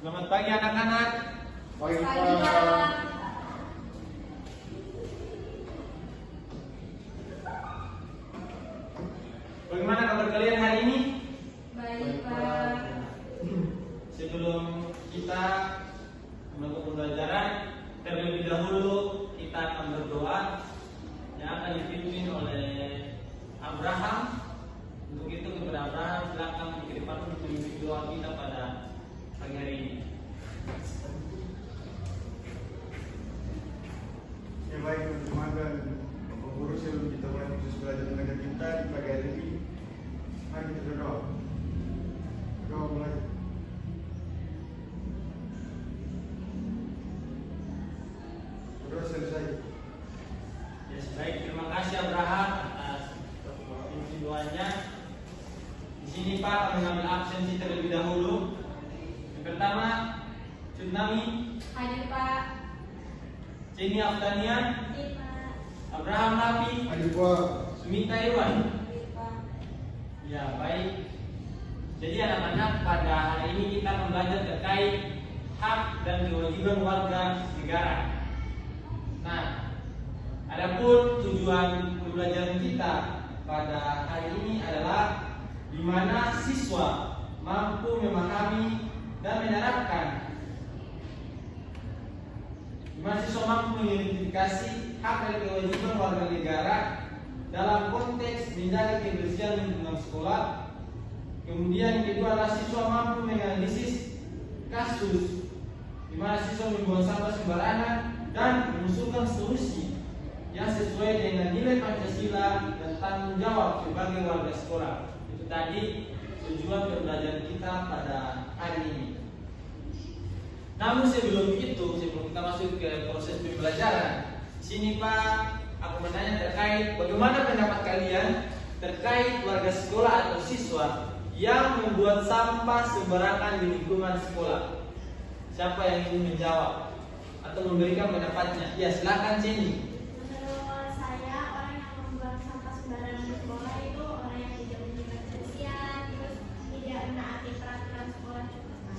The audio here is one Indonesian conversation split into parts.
Selamat pagi anak-anak. Pagi, Pagi, Pak. Pak. Bagaimana kabar kalian hari ini? Baik, Pak. Sebelum kita melakukan pembelajaran, terlebih dahulu kita akan berdoa yang akan dipimpin oleh Abraham. Untuk itu kepada Abraham silakan dikirimkan untuk memimpin doa kita pada pagi hari ini. Ya baik teman-teman dan Bapak Guru, sebelum kita mulai proses belajar mengajar kita di pagi hari ini, mari kita berdoa. Doa mulai. Berdoa selesai. Yes, baik, terima kasih Abraham atas memimpin doanya. Di sini Pak kami mengambil absensi terlebih dahulu. Yang pertama, Tsunami, Hadir, Pak. Jenny Afdanian, Hadir, Pak. Abraham Rafi, Adik Pak. Sumita Iwan. Hadir, Pak. Ya, baik. Jadi anak-anak, pada hari ini kita akan belajar terkait hak dan kewajiban warga negara. Nah, adapun tujuan pembelajaran kita pada hari ini adalah di mana siswa mampu memahami dan menerapkan, di mana siswa mampu mengidentifikasi hak dan kewajiban warga negara dalam konteks menjaga kebersihan lingkungan sekolah. Kemudian yang kedua adalah siswa mampu menganalisis kasus di mana siswa membuang sampah sembarangan dan mengusulkan solusi yang sesuai dengan nilai Pancasila dan tanggung jawab sebagai warga sekolah. Itu tadi tujuan pembelajaran kita pada hari ini. Namun sebelum kita masuk ke proses pembelajaran, sini Pak, aku bertanya terkait bagaimana pendapat kalian terkait warga sekolah atau siswa yang membuat sampah sembarangan di lingkungan sekolah. Siapa yang ingin menjawab atau memberikan pendapatnya? Ya, silakan Jenny. Menurut saya, orang yang membuang sampah sembarangan di sekolah itu orang yang tidak menjaga kebersihan, terus tidak menaati peraturan sekolah juga, Pak.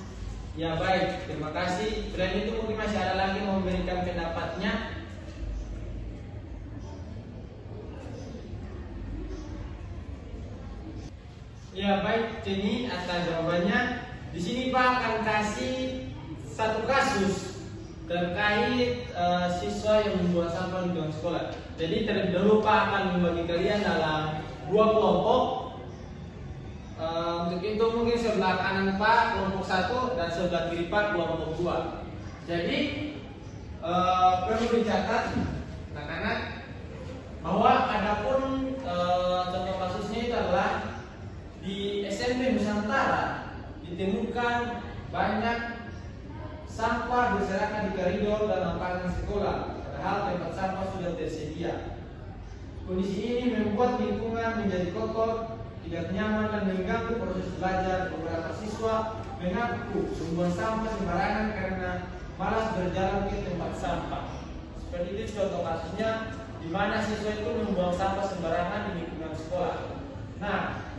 Ya, baik, terima kasih. Selain itu mungkin masih ada lagi yang mau memberikan pendapatnya. Ya, baik Jenny atas jawabannya. Di sini Pak akan kasih satu kasus terkait siswa yang membuang sampah di lingkungan sekolah. Jadi terlebih dahulu Pak akan membagi kalian dalam dua kelompok. Untuk itu mungkin sebelah kanan Pak kelompok 1 dan sebelah kiri Pak kelompok 2. Jadi perlu dicatat anak-anak bahwa adapun contoh kasusnya itu adalah di SMP Nusantara ditemukan banyak sampah berserakan di koridor dan lapangan sekolah, padahal tempat sampah sudah tersedia. Kondisi ini membuat lingkungan menjadi kotor, tidak nyaman dan mengganggu proses belajar. Beberapa siswa mengaku membuang sampah sembarangan karena malas berjalan ke tempat sampah. Seperti itu contoh kasusnya di mana siswa itu membuang sampah sembarangan di lingkungan sekolah. Nah,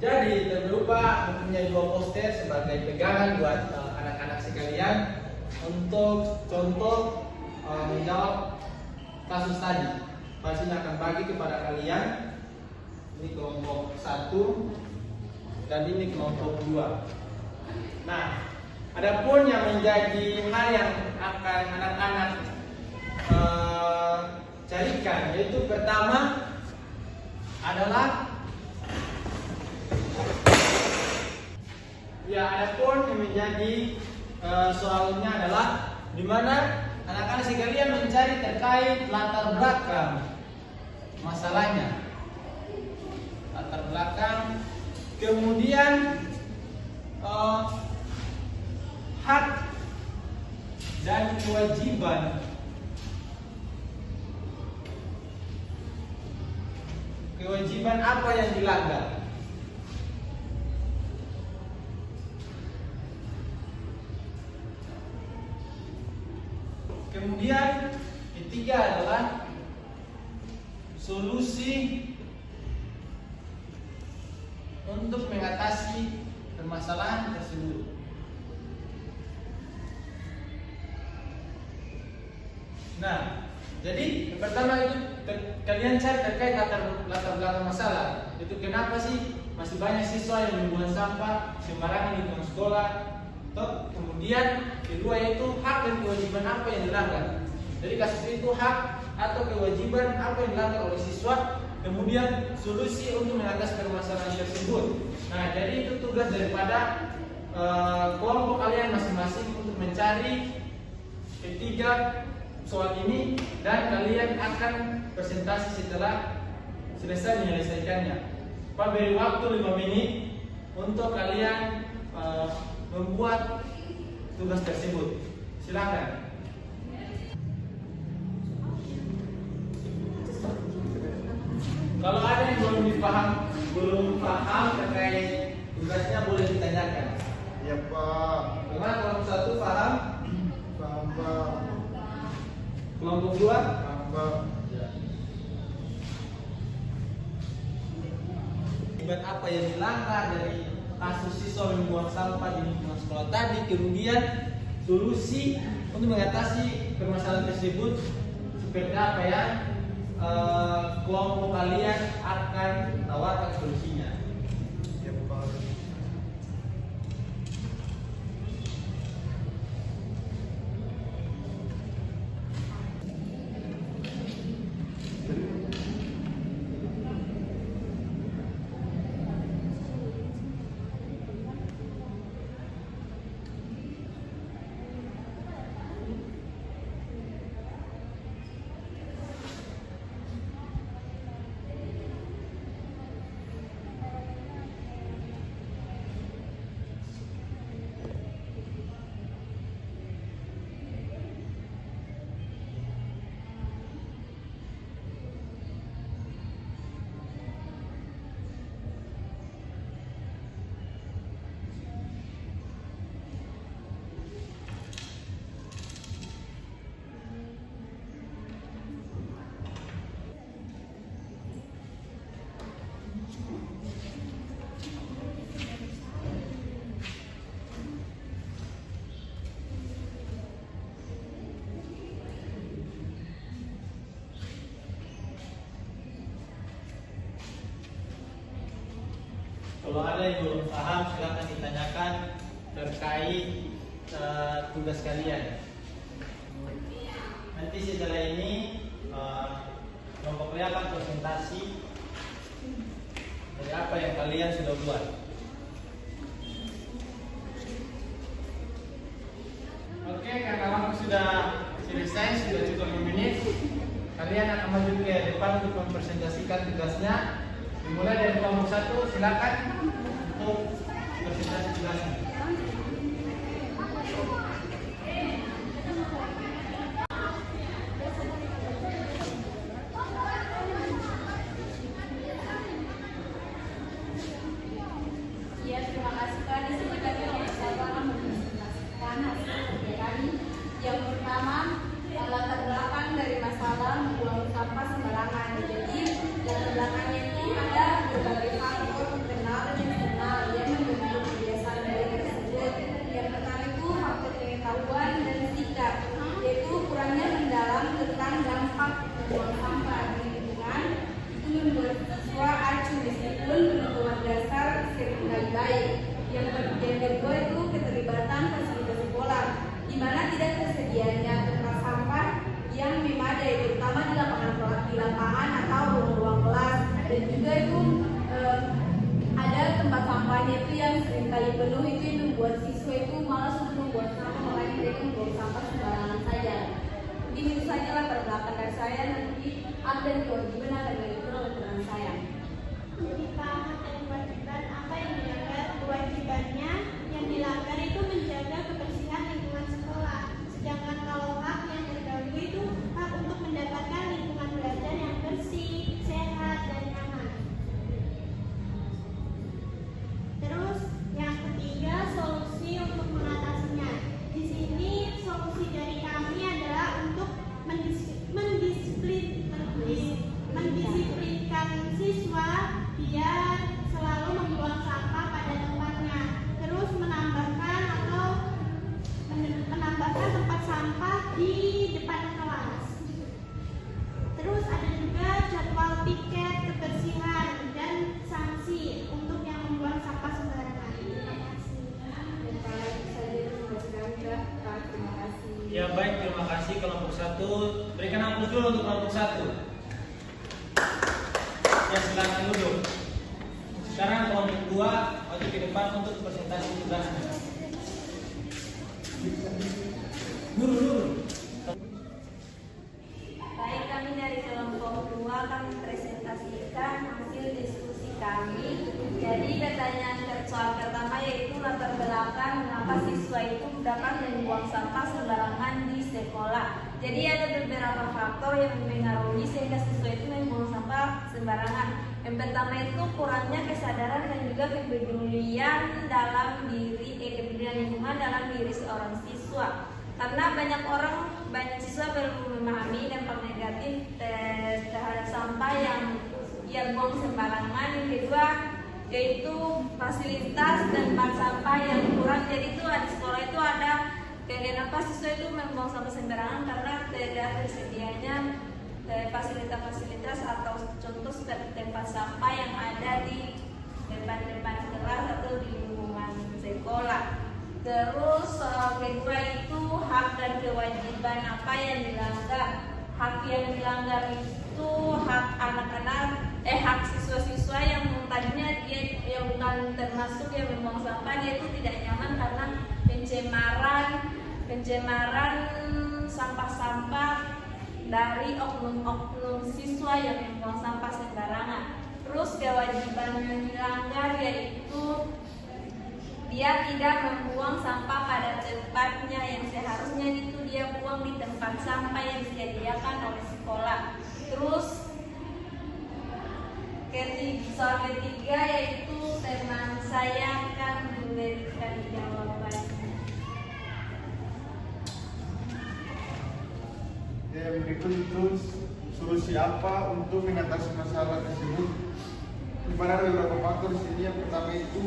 jadi terlupa mempunyai dua poster sebagai pegangan buat anak-anak sekalian untuk contoh menjawab kasus tadi. Pasti akan bagi kepada kalian. Ini kelompok 1 dan ini kelompok 2. Nah, adapun yang menjadi hal yang akan anak-anak carikan, yaitu pertama adalah ya, adapun yang menjadi soalnya adalah di mana anak-anak sekalian mencari terkait latar belakang masalahnya, latar belakang, kemudian hak dan kewajiban apa yang dilanggar. Kemudian ketiga adalah solusi untuk mengatasi permasalahan tersebut. Nah, jadi yang pertama itu kalian cari terkait latar belakang masalah. Itu kenapa sih masih banyak siswa yang membuang sampah sembarangan di lingkungan sekolah? Toh, kemudian kedua yaitu hak dan kewajiban apa yang dilanggar. Jadi kasus itu hak atau kewajiban apa yang dilanggar oleh siswa, kemudian solusi untuk mengatasi permasalahan tersebut. Nah, jadi itu tugas daripada kelompok kalian masing-masing untuk mencari ketiga soal ini dan kalian akan presentasi setelah selesai menyelesaikannya. Pak beri waktu 5 menit untuk kalian membuat tugas tersebut. Silakan. Kalau ada yang belum paham terkait tugasnya boleh ditanyakan. Ya Pak. Gimana kelompok 1 paham? Paham Pak. Kelompok 2? Paham Pak. Akibat apa yang dilanggar dari kasus siswa membuang sampah di lingkungan sekolah tadi, kemudian solusi untuk mengatasi permasalahan tersebut seperti apa ya? Kelompok kalian akan tawarkan solusinya. Ya Pak. Kalau ada yang belum paham silakan ditanyakan terkait tugas kalian. Nanti setelah ini kelompok kalian akan presentasi dari apa yang kalian sudah buat. Oke, karena waktu sudah selesai, sudah cukup 5 menit, kalian akan maju ke depan untuk mempresentasikan tugasnya. Dimulai dari kelompok 1, silakan untuk presentasi tugasnya. Ya, terima kasih Pak. Di sini kami akan mempresentasikan hasil kerja kami. Yang pertama, latar belakang dari masalah membuang sampah sembarangan. Jadi, latar belakangnya ini ada berbagai faktor internal dan eksternal yang membentuk kebiasaan dari tersebut. Yang pertama itu faktor pengetahuan dan sikap, yaitu kurangnya mendalam tentang dampak membuang sampah di lingkungan. Itu membuat siswa acuh meskipun pengetahuan dasar seringkali baik. Yang kedua itu keterlibatan fasilitas sekolah, di mana tidak tersedianya tempat sampah yang memadai, terutama di lapangan atau ruang kelas, dan juga itu ada tempat sampahnya itu yang seringkali penuh, itu yang membuat siswa itu malas untuk membuang sampah, makanya mereka membuang sampah sembarangan saja. Mungkin itu saja latar belakang dari saya. Nanti hak dan kewajiban akan diatur oleh teman saya. Jadi Pak, hak dan kewajiban apa yang dilanggar? Kewajibannya yang dilanggar itu menjaga kebersihan lingkungan sekolah. Sedangkan kalau hak yang terdahulu itu hak untuk mendapatkan lingkungan belajar yang bersih, sehat, dan nyaman. Terus yang ketiga, solusi untuk mengatasinya. Di sini solusi dari kami adalah untuk mendisiplinkan siswa biar selalu membuang sampah Ya baik, terima kasih kelompok 1. Berikan aplaus dulu untuk kelompok 1. Ya silakan duduk. Sekarang kelompok 2 maju ke depan untuk presentasi tugasnya. Dulu. Baik, kami dari kelompok 2 kami presentasikan hasil diskusi kami. Jadi pertanyaan soal pertama yaitu latar belakang mengapa siswa itu dapat membuang sampah sembarangan di sekolah. Jadi ada beberapa faktor yang mempengaruhi sehingga siswa itu membuang sampah sembarangan. Yang pertama itu kurangnya kesadaran dan juga kepedulian kepedulian lingkungan dalam diri seorang siswa. Karena banyak siswa belum memahami dampak negatif terhadap sampah yang buang sembarangan. Yang kedua yaitu fasilitas dan tempat sampah yang kurang. Jadi itu di sekolah itu ada kenapa siswa itu membuang sampah sembarangan karena tidak tersedianya fasilitas atau contoh seperti tempat sampah yang ada di depan kelas atau di lingkungan sekolah. Terus kedua itu hak dan kewajiban apa yang dilanggar. Hak yang dilanggar itu hak hak siswa-siswa yang tadinya dia yang bukan termasuk yang membuang sampah, dia itu tidak nyaman karena pencemaran sampah-sampah dari oknum siswa yang membuang sampah sembarangan. Terus kewajiban yang dilanggar yaitu dia tidak membuang sampah pada tempatnya yang seharusnya itu dia buang di tempat sampah yang disediakan oleh sekolah. Terus soal ketiga yaitu teman saya akan memberikan jawaban. Yang berikut itu solusi apa untuk mengatasi masalah tersebut? Di mana ada beberapa faktor di sini. Yang pertama itu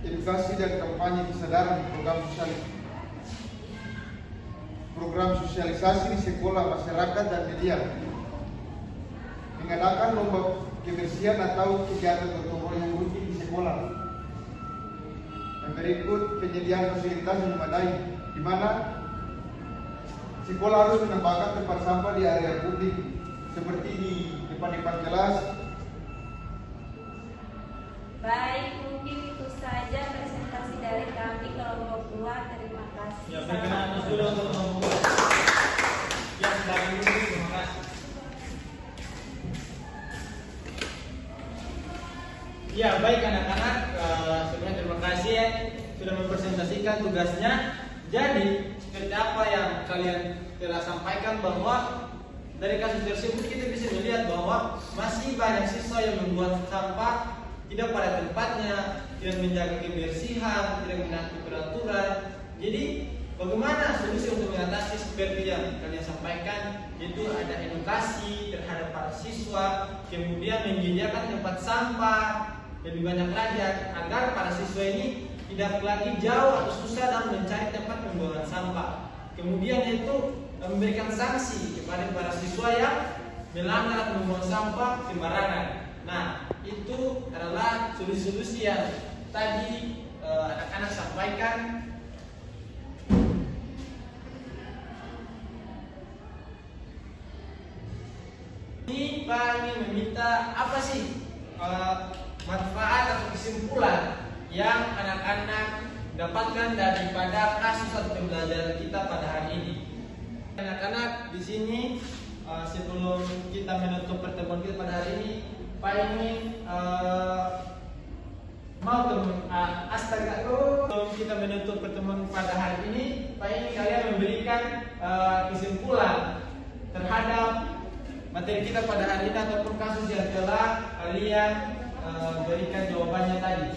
edukasi dan kampanye kesadaran program sosialisasi di sekolah, masyarakat dan media. Mengadakan lomba kebersihan atau kegiatan gotong royong rutin di sekolah. Yang berikut penyediaan fasilitas yang memadai, di mana sekolah harus menambahkan tempat sampah di area publik seperti di depan kelas. Baik, mungkin itu saja presentasi dari kami kelompok 2. Terima kasih. Ya, perkenalan dulu untuk kelompok 2. Ya, silakan dulu. Terima kasih. Ya, baik anak-anak, sebenarnya terima kasih ya sudah mempresentasikan tugasnya. Jadi, seperti apa yang kalian telah sampaikan bahwa dari kasus tersebut kita bisa melihat bahwa masih banyak siswa yang membuang sampah tidak pada tempatnya, tidak menjaga kebersihan, tidak menaati peraturan. Jadi bagaimana solusi untuk mengatasi seperti yang kalian sampaikan? Yaitu ada edukasi terhadap para siswa, kemudian menyediakan tempat sampah lebih banyak lagi agar para siswa ini tidak lagi jauh atau susah dalam mencari tempat pembuangan sampah. Kemudian itu memberikan sanksi kepada para siswa yang melanggar atau membuang sampah sembarangan. Nah, itu adalah solusi-solusi yang tadi anak-anak sampaikan. Ini Pak ingin meminta apa sih manfaat atau kesimpulan yang anak-anak dapatkan daripada kasus atau pembelajaran kita pada hari ini. Anak-anak di sini sebelum kita menutup pertemuan kita pada hari ini, Pak ingin sebelum kita menutup pertemuan pada hari ini, Pak ingin kalian memberikan kesimpulan terhadap materi kita pada hari ini ataupun kasus yang telah kalian berikan jawabannya tadi.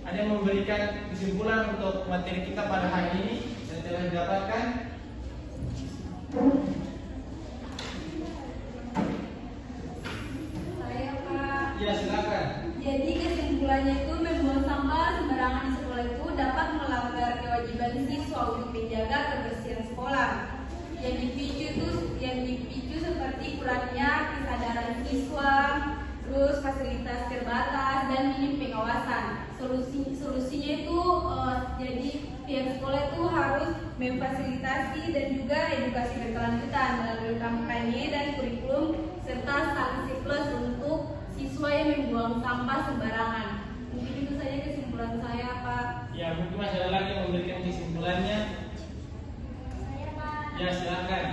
Ada yang memberikan kesimpulan untuk materi kita pada hari ini yang telah didapatkan? Saya, Pak. Ya, silakan. Jadi kesimpulannya itu membuang sampah sembarangan di sekolah itu dapat melanggar kewajiban siswa untuk menjaga kebersihan sekolah. Yang dipicu seperti kurangnya kesadaran siswa, terus fasilitas terbatas dan minim pengawasan. Solusinya itu Jadi pihak sekolah itu harus memfasilitasi dan juga edukasi berkelanjutan melalui kampanye dan kurikulum serta sanksi plus untuk siswa yang membuang sampah sembarangan. Mungkin itu saja kesimpulan saya, Pak. Ya, mungkin masih ada lagi yang memberikan kesimpulannya. Saya Pak. Ya, silakan.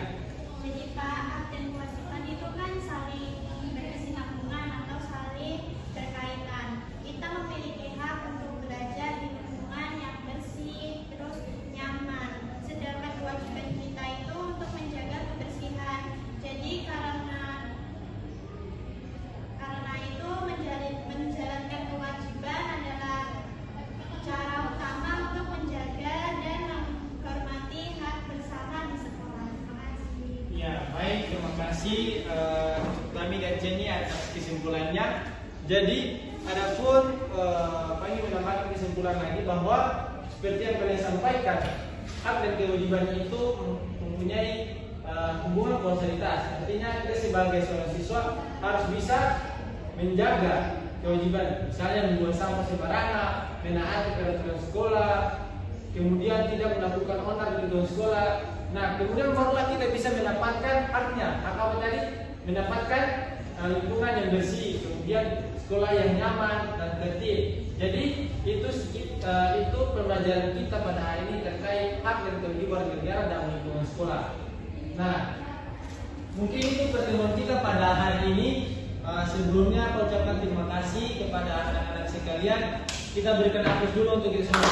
Jadi Pak, hak dan kewajiban itu kan saling berkesinambungan atau saling berkaitan. Kita memiliki hak untuk belajar di lingkungan yang bersih, terus nyaman. Sedangkan kewajiban kita itu untuk menjaga kebersihan. Jadi karena itu menjalankan kewajiban adalah cara utama untuk menjaga dan menghormati hak bersama di sekolah. Terima kasih. Ya, baik, terima kasih kami dan Jenny atas kesimpulannya. Jadi, adapun kami menambahkan kesimpulan lagi bahwa seperti yang kalian sampaikan, hak dan kewajiban itu mempunyai hubungan kausalitas. Artinya kita sebagai seorang siswa harus bisa menjaga kewajiban, misalnya membuang sampah sembarangan, menaati peraturan sekolah, kemudian tidak melakukan onar di lingkungan sekolah. Nah, kemudian barulah kita bisa mendapatkan haknya. Hak apa tadi? Mendapatkan lingkungan yang bersih, kemudian sekolah yang nyaman dan tertib. Jadi itu pembelajaran kita pada hari ini terkait hak dan kewajiban negara dalam lingkungan sekolah. Nah, mungkin itu pertemuan kita pada hari ini. Sebelumnya aku ucapkan terima kasih kepada anak-anak sekalian. Kita berikan aplaus dulu untuk kita semua.